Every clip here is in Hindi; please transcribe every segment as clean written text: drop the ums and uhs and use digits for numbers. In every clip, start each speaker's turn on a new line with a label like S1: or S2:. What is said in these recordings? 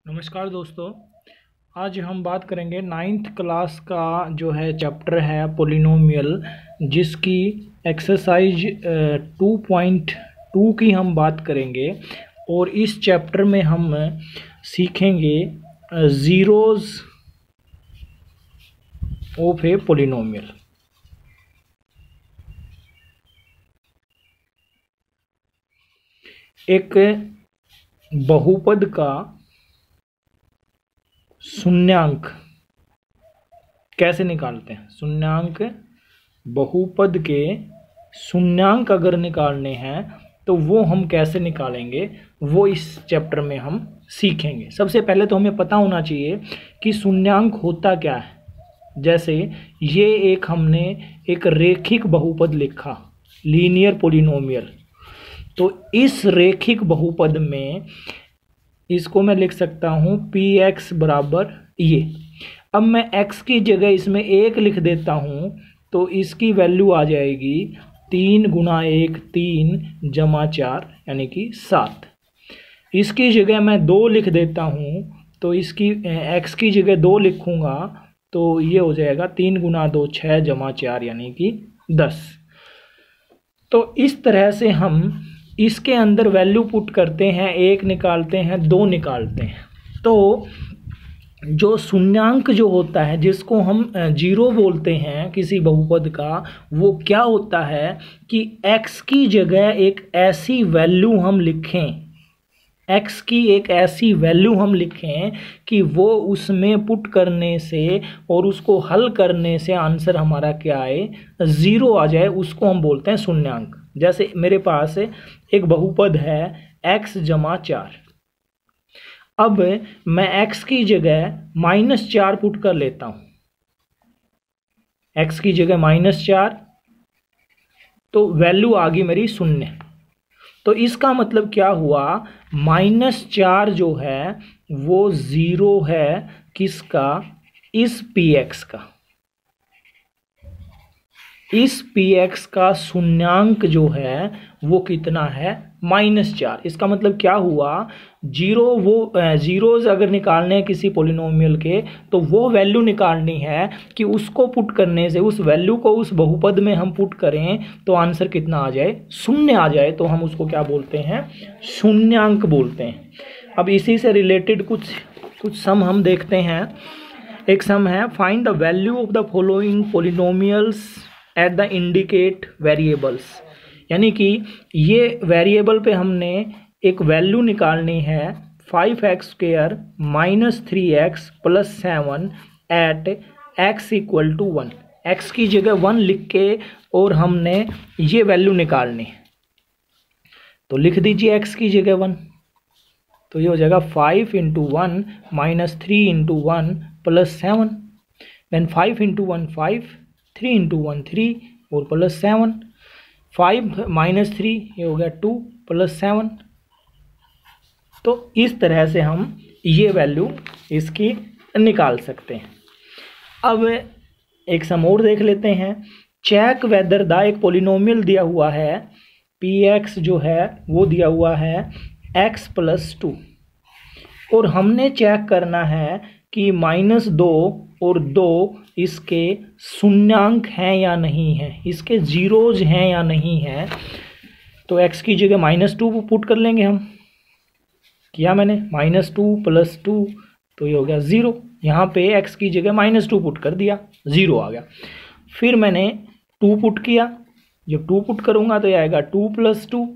S1: नमस्कार दोस्तों। आज हम बात करेंगे नाइन्थ क्लास का जो है चैप्टर है पोलिनोमियल, जिसकी एक्सरसाइज 2.2 की हम बात करेंगे। और इस चैप्टर में हम सीखेंगे ज़ीरोज़ ऑफ ए पोलिनोमियल। एक बहुपद का शून्यांक कैसे निकालते हैं। शून्यांक, बहुपद के शून्यांक अगर निकालने हैं तो वो हम कैसे निकालेंगे, वो इस चैप्टर में हम सीखेंगे। सबसे पहले तो हमें पता होना चाहिए कि शून्यांक होता क्या है। जैसे ये हमने एक रेखिक बहुपद लिखा, लीनियर पोलिनोमियल। तो इस रेखिक बहुपद में इसको मैं लिख सकता हूँ px बराबर ये। अब मैं x की जगह इसमें 1 लिख देता हूँ तो इसकी वैल्यू आ जाएगी 3 गुना 1 3 जमा 4 यानी कि 7। इसकी जगह मैं 2 लिख देता हूँ तो इसकी x की जगह 2 लिखूँगा तो ये हो जाएगा 3 गुना 2 6 जमा 4 यानी कि 10। तो इस तरह से हम इसके अंदर वैल्यू पुट करते हैं, 1 निकालते हैं, 2 निकालते हैं। तो जो शून्यांक जो होता है, जिसको हम जीरो बोलते हैं किसी बहुपद का, वो क्या होता है कि x की जगह एक ऐसी वैल्यू हम लिखें, x की एक ऐसी वैल्यू हम लिखें कि वो उसमें पुट करने से और उसको हल करने से आंसर हमारा क्या आए, 0 आ जाए। उसको हम बोलते हैं शून्यांक। जैसे मेरे पास एक बहुपद है x जमा 4। अब मैं x की जगह -4 पुट कर लेता हूँ, x की जगह -4, तो वैल्यू आ गई मेरी 0। तो इसका मतलब क्या हुआ, -4 जो है वो 0 है किसका, इस px का। इस px का शून्यांक जो है वो कितना है, -4। इसका मतलब क्या हुआ, जीरोज अगर निकालने हैं किसी पोलिनोमियल के तो वो वैल्यू निकालनी है कि उसको पुट करने से, उस वैल्यू को उस बहुपद में हम पुट करें तो आंसर कितना आ जाए, 0 आ जाए। तो हम उसको क्या बोलते हैं, शून्यांक बोलते हैं। अब इसी से रिलेटेड कुछ सम हम देखते हैं। एक सम है, find the value of the following polynomials at the indicate variables. यानी कि ये वेरिएबल पे हमने एक वैल्यू निकालनी है, 5x² - 3x + 7 eight x = 1। x की जगह 1 लिख के और हमने ये वैल्यू निकालनी है। तो लिख दीजिए x की जगह 1, तो ये हो जाएगा 5 × 1 - 3 × 1 + 7। देन 5 × 1 5, 3 × 1 3 और +7। 5 - 3 ये हो गया 2 + 7। तो इस तरह से हम ये वैल्यू इसकी निकाल सकते हैं। अब एक सम और देख लेते हैं। चेक वेदर द, एक पोलिनोमियल दिया हुआ है, px जो है वो दिया हुआ है x + 2, और हमने चेक करना है कि -2 और 2 इसके शून्यांक हैं या नहीं हैं, इसके जीरोज हैं या नहीं हैं। तो x की जगह -2 पुट कर लेंगे हम। किया मैंने, -2 + 2 तो ये हो गया 0। यहाँ पे x की जगह -2 पुट कर दिया, 0 आ गया। फिर मैंने 2 पुट किया, जब 2 पुट करूँगा तो ये आएगा 2 + 2,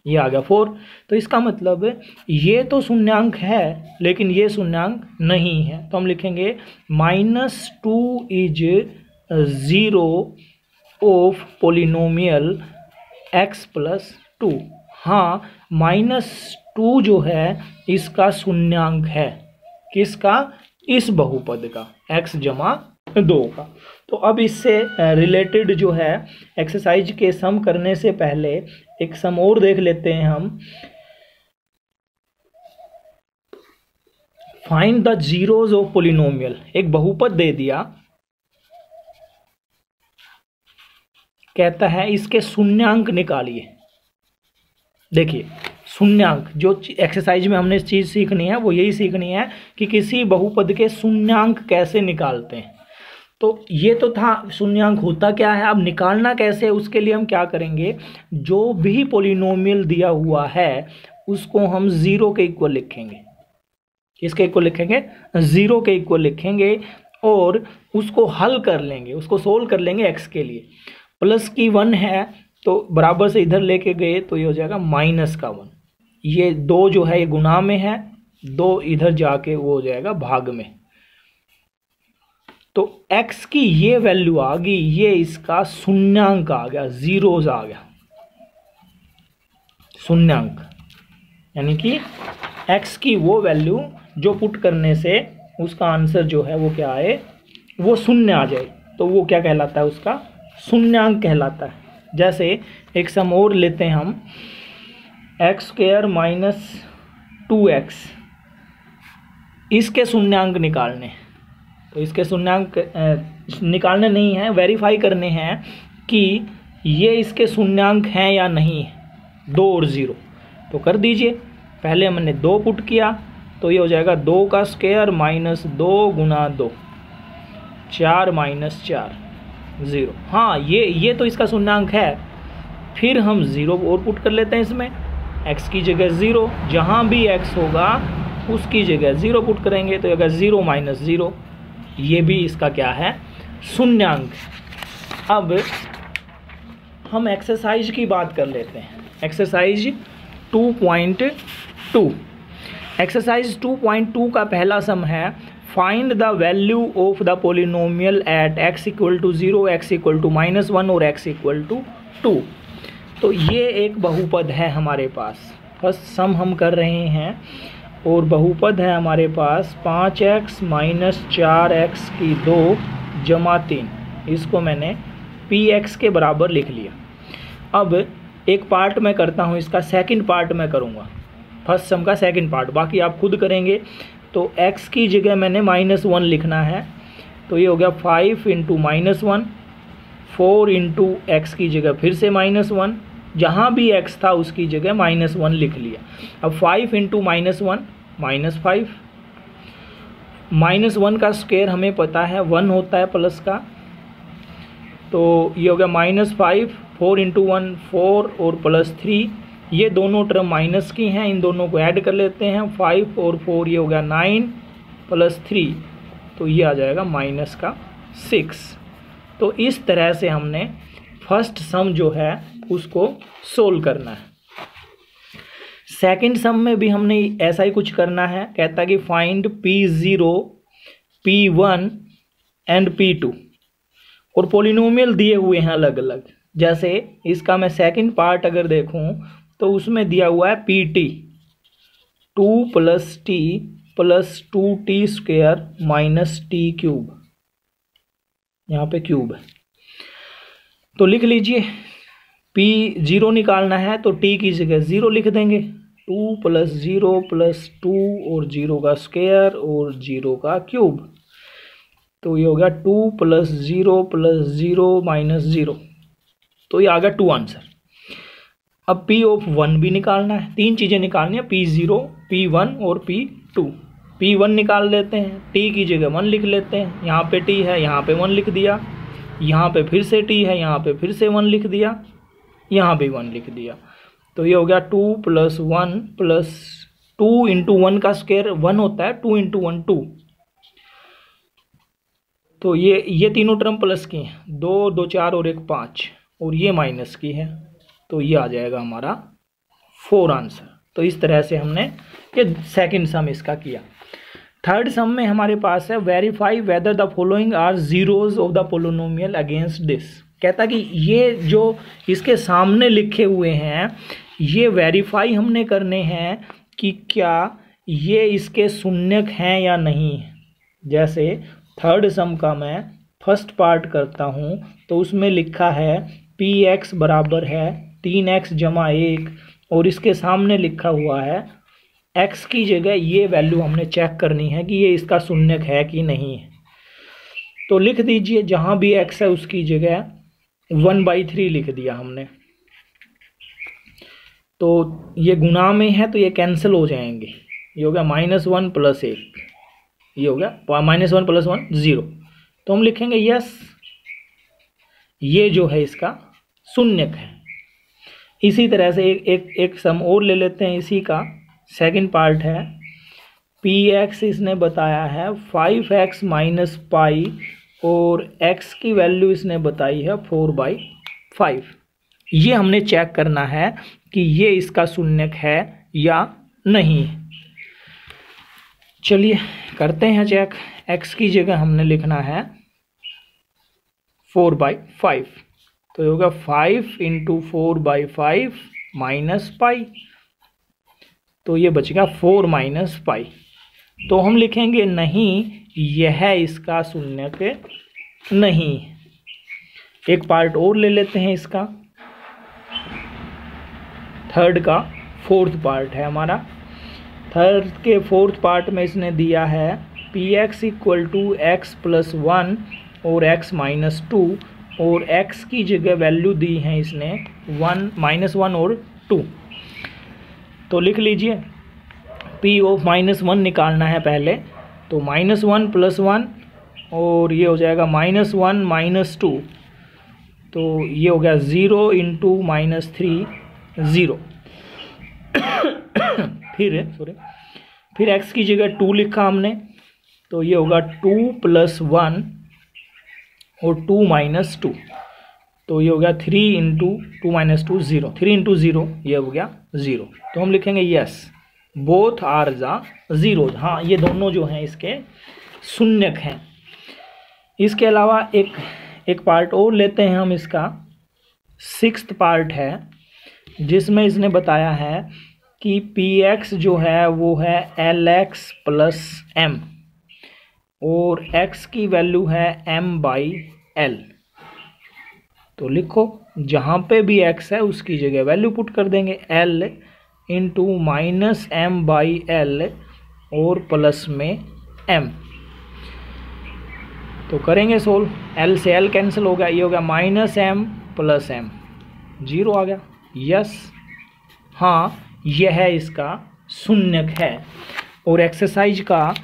S1: ये आ गया 4। तो इसका मतलब ये तो शून्यांक है लेकिन ये शून्यांक नहीं है। तो हम लिखेंगे -2 इज 0 ऑफ पोलिनोमियल x + 2। हाँ, -2 जो है इसका शून्यांक है, किसका, इस बहुपद का, x जमा 2 का। तो अब इससे रिलेटेड जो है एक्सरसाइज के सम करने से पहले एक सम और देख लेते हैं हम। Find the zeros of polynomial. एक बहुपद दे दिया, कहता है इसके शून्यांक निकालिए। देखिए शून्यांक, जो एक्सरसाइज में हमने चीज़ सीखनी है वो यही सीखनी है कि किसी बहुपद के शून्यांक कैसे निकालते हैं। तो ये तो था शून्यांक होता क्या है, अब निकालना कैसे है उसके लिए हम क्या करेंगे, जो भी पॉलिनोमियल दिया हुआ है उसको हम जीरो के इक्वल लिखेंगे। किसके इक्वल लिखेंगे, जीरो के इक्वल लिखेंगे और उसको हल कर लेंगे, उसको सोल्व कर लेंगे एक्स के लिए। प्लस की 1 है तो बराबर से इधर लेके गए तो ये हो जाएगा माइनस का 1। ये 2 जो है ये गुणा में है, 2 इधर जाके वो हो जाएगा भाग में। तो x की ये वैल्यू आ गई, ये इसका शून्यांक आ गया, जीरोज आ गया शून्यांक, यानी कि x की वो वैल्यू जो पुट करने से उसका आंसर जो है वो क्या आए, वो शून्य आ जाए, तो वो क्या कहलाता है, उसका शून्यांक कहलाता है। जैसे एक सम और लेते हैं हम, x² माइनस 2x, इसके शून्यांक निकालने, तो इसके शून्यांक निकालने नहीं है, वेरीफाई करने हैं कि ये इसके शून्यांक हैं या नहीं, 2 और 0। तो कर दीजिए, पहले हमने 2 पुट किया तो ये हो जाएगा 2 का स्क्वायर माइनस 2 गुना 2, 4 माइनस 4, 0। हाँ ये तो इसका शून्यांक है। फिर हम 0 और पुट कर लेते हैं इसमें, x की जगह 0, जहाँ भी x होगा उसकी जगह 0 पुट करेंगे तो ये 0 माइनस 0, ये भी इसका क्या है, शून्यांक। अब हम एक्सरसाइज की बात कर लेते हैं, एक्सरसाइज 2.2। एक्सरसाइज 2.2 का पहला सम है, find the value of the polynomial at x equal to 0, x equal to -1 और x इक्वल टू 2। तो ये एक बहुपद है हमारे पास, फर्स्ट सम हम कर रहे हैं और बहुपद है हमारे पास 5x माइनस 4x की 2 जमा 3, इसको मैंने px के बराबर लिख लिया। अब एक पार्ट मैं करता हूँ, इसका सेकंड पार्ट मैं करूँगा, फर्स्ट सम का सेकंड पार्ट, बाकी आप खुद करेंगे। तो x की जगह मैंने -1 लिखना है, तो ये हो गया 5 इंटू -1, 4 इंटू एक्स की जगह फिर से -1, जहाँ भी x था उसकी जगह -1 लिख लिया। अब 5 इंटू -1 -5, -1 का स्क्वायर हमें पता है 1 होता है प्लस का, तो ये हो गया -5, 4 इंटू 1 4 और +3, ये दोनों टर्म माइनस की हैं, इन दोनों को ऐड कर लेते हैं, 5 और 4 ये हो गया 9 + 3, तो ये आ जाएगा -6। तो इस तरह से हमने फर्स्ट सम जो है उसको सोल्व करना है। सेकंड सम में भी हमने ऐसा ही कुछ करना है, कहता है कि find P0, P1 and P2, और पॉलिनोमियल दिए हुए हैं अलग अलग। जैसे इसका मैं सेकंड पार्ट अगर देखूं तो उसमें दिया हुआ है PT 2 + t + 2t² - t³, यहाँ पे क्यूब है, तो लिख लीजिए P0 निकालना है तो t की जगह 0 लिख देंगे, 2 + 0 + 2 और 0 का स्क्वायर और 0 का क्यूब, तो ये हो गया 2 + 0 + 0 - 0, तो ये आ गया 2 आंसर। अब P(1) भी निकालना है, 3 चीज़ें निकालनी है, P0, P1 और P2। P1 निकाल लेते हैं, t की जगह 1 लिख लेते हैं, यहाँ पे t है यहाँ पे 1 लिख दिया, यहाँ पे फिर से t है यहाँ पे फिर से 1 लिख दिया, यहाँ भी 1 लिख दिया, तो ये हो गया 2 + 1 + 2 इंटू 1 का स्क्वायर 1 होता है, 2 इंटू 1 2, तो ये तीनों टर्म प्लस की हैं, 2 2 4 और 1 5, और ये माइनस की है, तो ये आ जाएगा हमारा 4 आंसर। तो इस तरह से हमने ये सेकंड सम इसका किया। थर्ड सम में हमारे पास है verify whether the following are zeros of the polynomial against this. कहता कि ये जो इसके सामने लिखे हुए हैं ये वेरीफाई हमने करने हैं कि क्या ये इसके शून्यक हैं या नहीं। जैसे थर्ड सम का मैं फर्स्ट पार्ट करता हूँ तो उसमें लिखा है px बराबर है 3x जमा 1, और इसके सामने लिखा हुआ है x की जगह ये वैल्यू हमने चेक करनी है कि ये इसका शून्यक है कि नहीं है। तो लिख दीजिए, जहाँ भी x है उसकी जगह 1/3 लिख दिया हमने। तो ये गुना में है तो ये कैंसिल हो जाएंगे, ये हो गया -1 + 1, ये हो गया -1 + 1 0। तो हम लिखेंगे यस, ये जो है इसका शून्यक है। इसी तरह से एक सम और ले लेते हैं, इसी का सेकंड पार्ट है। px इसने बताया है 5x - पाई और x की वैल्यू इसने बताई है 4/5। ये हमने चेक करना है कि ये इसका शून्यक है या नहीं। चलिए करते हैं चेक। x की जगह हमने लिखना है 4/5, तो ये होगा 5 × 4/5 - पाई, तो ये बचेगा 4 - पाई। तो हम लिखेंगे नहीं, यह इसका शून्यक नहीं। एक पार्ट और ले लेते हैं इसका, थर्ड का फोर्थ पार्ट है हमारा। थर्ड के फोर्थ पार्ट में इसने दिया है px = x + 1 और x - 2, और x की जगह वैल्यू दी है इसने -1 और 2। तो लिख लीजिए, p ऑफ -1 निकालना है पहले, तो -1 + 1 और ये हो जाएगा -1 - 2, तो ये हो गया 0 × -3 0। फिर x की जगह 2 लिखा हमने, तो ये होगा 2 + 1 और 2 - 2, तो ये हो गया 3 × 2 - 2 0, 3 × 0 ये हो गया 0। तो हम लिखेंगे yes, both are the zero. हाँ, ये दोनों जो हैं इसके शून्यक हैं। इसके अलावा एक पार्ट और लेते हैं हम, इसका सिक्स्थ पार्ट है, जिसमें इसने बताया है कि px जो है वो है lx + m और x की वैल्यू है m/l। तो लिखो, जहाँ पे भी x है उसकी जगह वैल्यू पुट कर देंगे, l × -m/l और प्लस में m। तो करेंगे सोल्व, l से l कैंसिल हो गया, ये हो गया -m + m, 0 आ गया। यस, हाँ, यह इसका शून्यक है। और एक्सरसाइज का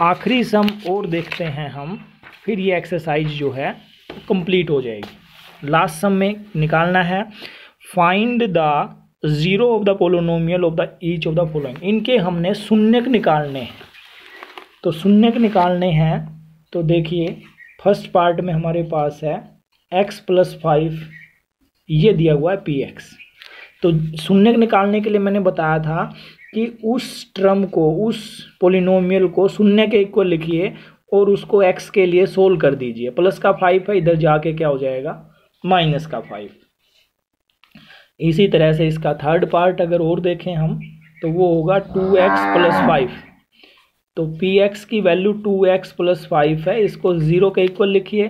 S1: आखिरी सम और देखते हैं हम, फिर ये एक्सरसाइज जो है कंप्लीट हो जाएगी। लास्ट सम में निकालना है find the zero of the polynomial of the each of the following. इनके हमने शून्यक निकालने हैं, तो शून्यक निकालने हैं। तो देखिए, फर्स्ट पार्ट में हमारे पास है x + 5, ये दिया हुआ है px। तो शून्यक निकालने के लिए मैंने बताया था कि उस टर्म को, उस पोलिनोमियल को शून्य के इक्वल लिखिए और उसको x के लिए सोल्व कर दीजिए। प्लस का 5 है, इधर जाके क्या हो जाएगा, -5। इसी तरह से इसका थर्ड पार्ट अगर और देखें हम, तो वो होगा 2x + 5। तो px की वैल्यू 2x + 5 है, इसको 0 के इक्वल लिखिए।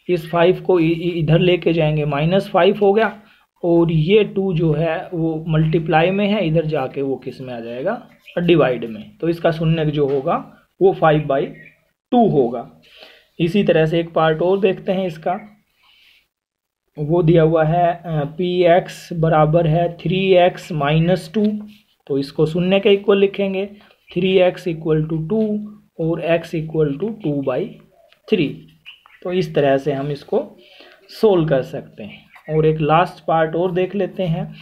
S1: इस 5 को इधर लेके जाएंगे, -5 हो गया, और ये 2 जो है वो मल्टीप्लाई में है, इधर जाके वो किस में आ जाएगा, डिवाइड में। तो इसका शून्यक जो होगा वो 5/2 होगा। इसी तरह से एक पार्ट और देखते हैं इसका, वो दिया हुआ है px बराबर है 3x - 2, तो इसको शून्य के इक्वल लिखेंगे, 3x = 2 और x = 2/3। तो इस तरह से हम इसको सोल्व कर सकते हैं। और एक लास्ट पार्ट और देख लेते हैं,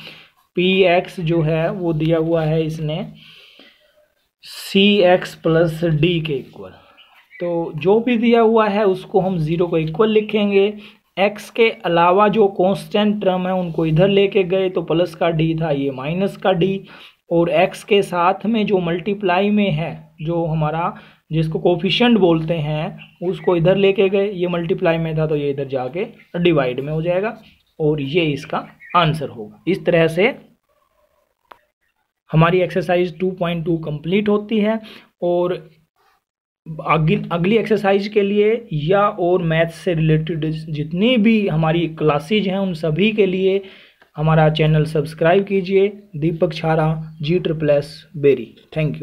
S1: px जो है वो दिया हुआ है इसने cx + d के इक्वल। तो जो भी दिया हुआ है उसको हम 0 को इक्वल लिखेंगे। x के अलावा जो कांस्टेंट टर्म है उनको इधर लेके गए, तो प्लस का d था, ये माइनस का d, और x के साथ में जो मल्टीप्लाई में है, जो हमारा जिसको कोफिशिएंट बोलते हैं, उसको इधर लेके गए, ये मल्टीप्लाई में था तो ये इधर जाके डिवाइड में हो जाएगा, और ये इसका आंसर होगा। इस तरह से हमारी एक्सरसाइज 2.2 कंप्लीट होती है। और अगली एक्सरसाइज के लिए या और मैथ्स से रिलेटेड जितनी भी हमारी क्लासेज हैं उन सभी के लिए हमारा चैनल सब्सक्राइब कीजिए। दीपक छारा, G++ बेरी। Thank you.